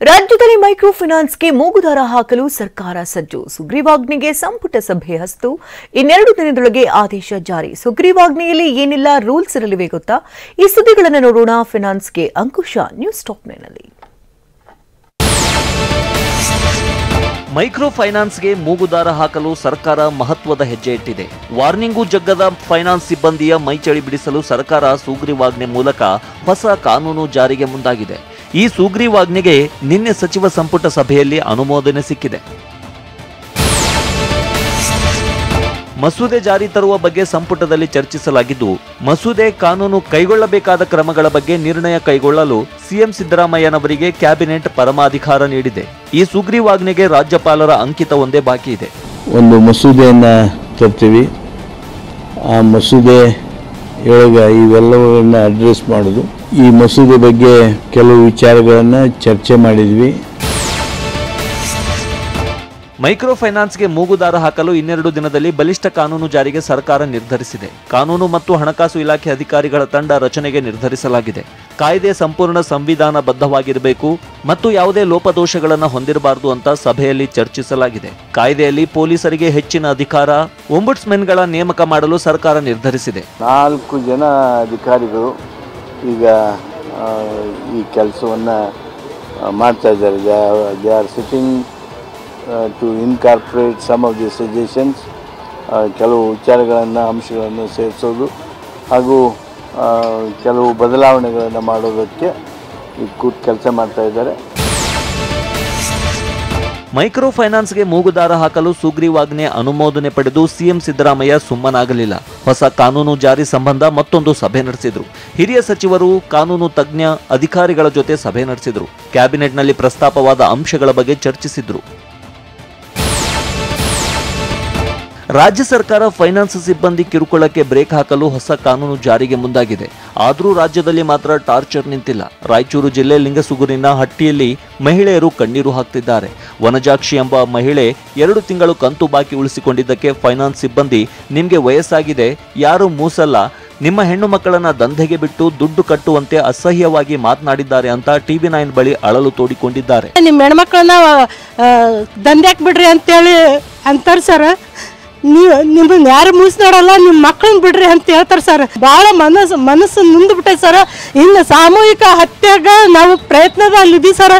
ರಾಜ್ಯದಲ್ಲಿ ಮೈಕ್ರೋ ಫೈನಾನ್ಸ್ಗೆ ಮೂಗುದಾರ ಹಾಕಲು ಸರ್ಕಾರ ಸಜ್ಜು. ಸುಗ್ರೀವಾಜ್ಞೆಗೆ ಸಂಪುಟ ಸಭೆ ಹಸ್ತು. ಇನ್ನೆರಡು ದಿನದೊಳಗೆ ಆದೇಶ ಜಾರಿ. ಸುಗ್ರೀವಾಜ್ಞೆಯಲ್ಲಿ ಏನೆಲ್ಲ ರೂಲ್ಸ್ ಇರಲಿವೆ ಗೊತ್ತಾ? ಈ ಸುದ್ದಿಗಳನ್ನು ನೋಡೋಣ. ಫೈನಾನ್ಸ್ಗೆ ಅಂಕುಶ ನ್ಯೂಸ್ ಟಾಪ್ ನಲ್ಲಿ. ಮೈಕ್ರೋ ಫೈನಾನ್ಸ್ಗೆ ಮೂಗುದಾರ ಹಾಕಲು ಸರ್ಕಾರ ಮಹತ್ವದ ಹೆಜ್ಜೆ ಇಟ್ಟಿದೆ. ವಾರ್ನಿಂಗೂ ಜಗ್ಗದ ಫೈನಾನ್ಸ್ ಸಿಬ್ಬಂದಿಯ ಮೈಚಳಿ ಬಿಡಿಸಲು ಸರ್ಕಾರ ಸುಗ್ರೀವಾಜ್ಞೆ ಮೂಲಕ ಹೊಸ ಕಾನೂನು ಜಾರಿಗೆ ಮುಂದಾಗಿದೆ. ಈ ಸುಗ್ರೀವಾಜ್ಞೆಗೆ ನಿನ್ನೆ ಸಚಿವ ಸಂಪುಟ ಸಭೆಯಲ್ಲಿ ಅನುಮೋದನೆ ಸಿಕ್ಕಿದೆ. ಮಸೂದೆ ಜಾರಿ ತರುವ ಬಗ್ಗೆ ಸಂಪುಟದಲ್ಲಿ ಚರ್ಚಿಸಲಾಗಿದ್ದು, ಮಸೂದೆ ಕಾನೂನು ಕೈಗೊಳ್ಳಬೇಕಾದ ಕ್ರಮಗಳ ಬಗ್ಗೆ ನಿರ್ಣಯ ಕೈಗೊಳ್ಳಲು ಸಿಎಂ ಸಿದ್ದರಾಮಯ್ಯನವರಿಗೆ ಕ್ಯಾಬಿನೆಟ್ ಪರಮಾಧಿಕಾರ ನೀಡಿದೆ. ಈ ಸುಗ್ರೀವಾಜ್ಞೆಗೆ ರಾಜ್ಯಪಾಲರ ಅಂಕಿತ ಒಂದೇ ಬಾಕಿ ಇದೆ. ಒಂದು ಮಸೂದೆಯನ್ನು ತರ್ತೀವಿ. ಆ ಮಸೂದೆ ಇವೆಲ್ಲವನ್ನ ಅಡ್ರೆಸ್ ಮಾಡೋದು. ಈ ಮಸೂದೆ ಬಗ್ಗೆ ಕೆಲವು ವಿಚಾರಗಳನ್ನು ಚರ್ಚೆ ಮಾಡಿದ್ವಿ. ಮೈಕ್ರೋ ಫೈನಾನ್ಸ್ಗೆ ಮೂಗುದಾರ ಹಾಕಲು ಇನ್ನೆರಡು ದಿನದಲ್ಲಿ ಬಲಿಷ್ಠ ಕಾನೂನು ಜಾರಿಗೆ ಸರ್ಕಾರ ನಿರ್ಧರಿಸಿದೆ. ಕಾನೂನು ಮತ್ತು ಹಣಕಾಸು ಇಲಾಖೆ ಅಧಿಕಾರಿಗಳ ತಂಡ ರಚನೆಗೆ ನಿರ್ಧರಿಸಲಾಗಿದೆ. ಕಾಯ್ದೆ ಸಂಪೂರ್ಣ ಸಂವಿಧಾನಬದ್ಧವಾಗಿರಬೇಕು ಮತ್ತು ಯಾವುದೇ ಲೋಪದೋಷಗಳನ್ನು ಹೊಂದಿರಬಾರದು ಅಂತ ಸಭೆಯಲ್ಲಿ ಚರ್ಚಿಸಲಾಗಿದೆ. ಕಾಯ್ದೆಯಲ್ಲಿ ಪೊಲೀಸರಿಗೆ ಹೆಚ್ಚಿನ ಅಧಿಕಾರ, ಒಂಬುಡ್ಸ್ಮನ್ಗಳ ನೇಮಕ ಮಾಡಲು ಸರ್ಕಾರ ನಿರ್ಧರಿಸಿದೆ. 4 ಜನ ಅಧಿಕಾರಿಗಳು ಈಗ ಈ ಕೆಲಸವನ್ನು ಮಾಡ್ತಾ ಇದ್ದಾರೆ. They are sitting to incorporate some of the suggestions, ಕೆಲವು ವಿಚಾರಗಳನ್ನು ಅಂಶಗಳನ್ನು ಸೇರಿಸೋದು ಹಾಗೂ ಕೆಲವು ಬದಲಾವಣೆಗಳನ್ನು ಮಾಡೋದಕ್ಕೆ ಕೆಲಸ ಮಾಡ್ತಾ ಇದ್ದಾರೆ. ಮೈಕ್ರೋ ಫೈನಾನ್ಸ್ಗೆ ಮೂಗುದಾರ ಹಾಕಲು ಸುಗ್ರೀವಾಜ್ಞೆ ಅನುಮೋದನೆ ಪಡೆದು ಸಿಎಂ ಸಿದ್ದರಾಮಯ್ಯ ಸುಮ್ಮನಾಗಲಿಲ್ಲ. ಹೊಸ ಕಾನೂನು ಜಾರಿ ಸಂಬಂಧ ಮತ್ತೊಂದು ಸಭೆ ನಡೆಸಿದ್ರು. ಹಿರಿಯ ಸಚಿವರು, ಕಾನೂನು ತಜ್ಞ ಅಧಿಕಾರಿಗಳ ಜೊತೆ ಸಭೆ ನಡೆಸಿದ್ರು. ಕ್ಯಾಬಿನೆಟ್ನಲ್ಲಿ ಪ್ರಸ್ತಾಪವಾದ ಅಂಶಗಳ ಬಗ್ಗೆ ಚರ್ಚಿಸಿದ್ರು. ರಾಜ್ಯ ಸರ್ಕಾರ ಫೈನಾನ್ಸ್ ಸಿಬ್ಬಂದಿ ಕಿರುಕುಳಕ್ಕೆ ಬ್ರೇಕ್ ಹಾಕಲು ಹೊಸ ಕಾನೂನು ಜಾರಿಗೆ ಮುಂದಾಗಿದೆ. ಆದರೂ ರಾಜ್ಯದಲ್ಲಿ ಮಾತ್ರ ಟಾರ್ಚರ್ ನಿಂತಿಲ್ಲ. ರಾಯಚೂರು ಜಿಲ್ಲೆ ಲಿಂಗಸುಗೂರಿನ ಹಟ್ಟಿಯಲ್ಲಿ ಮಹಿಳೆಯರು ಕಣ್ಣೀರು ಹಾಕ್ತಿದ್ದಾರೆ. ವನಜಾಕ್ಷಿ ಎಂಬ ಮಹಿಳೆ 2 ತಿಂಗಳು ಕಂತು ಬಾಕಿ ಉಳಿಸಿಕೊಂಡಿದ್ದಕ್ಕೆ ಫೈನಾನ್ಸ್ ಸಿಬ್ಬಂದಿ, ನಿಮಗೆ ವಯಸ್ಸಾಗಿದೆ, ಯಾರು ಮೂಸಲ್ಲ, ನಿಮ್ಮ ಹೆಣ್ಣು ಮಕ್ಕಳನ್ನ ದಂಧೆಗೆ ಬಿಟ್ಟು ದುಡ್ಡು ಕಟ್ಟುವಂತೆ ಅಸಹ್ಯವಾಗಿ ಮಾತನಾಡಿದ್ದಾರೆ ಅಂತ TV9 ಬಳಿ ಅಳಲು ತೋಡಿಕೊಂಡಿದ್ದಾರೆ. ನಿಮ್ಮ ಹೆಣ್ಮಕ್ಳನ್ನ ದಂಧೆಗೆ ಬಿಡ್ರಿ ಅಂತೇಳಿ ಅಂತಾರೆ ಸರ್. ನಿಮ್ಮನ್ನ ಯಾರು ಮೂಸ್ನಾಡಲ್ಲ, ನಿಮ್ಮ ಮಕ್ಕಳನ್ನ ಬಿಡ್ರಿ ಅಂತ ಹೇಳ್ತಾರೆ ಸರ್. ಭಾಳ ಮನಸ್ಸು ನೊಂದು ಬಿಟ್ಟೆ ಸರ್. ಇನ್ನು ಸಾಮೂಹಿಕ ಹತ್ಯೆಗೆ ನಾವು ಪ್ರಯತ್ನದಲ್ಲಿದ್ದೀವಿ ಸರ್.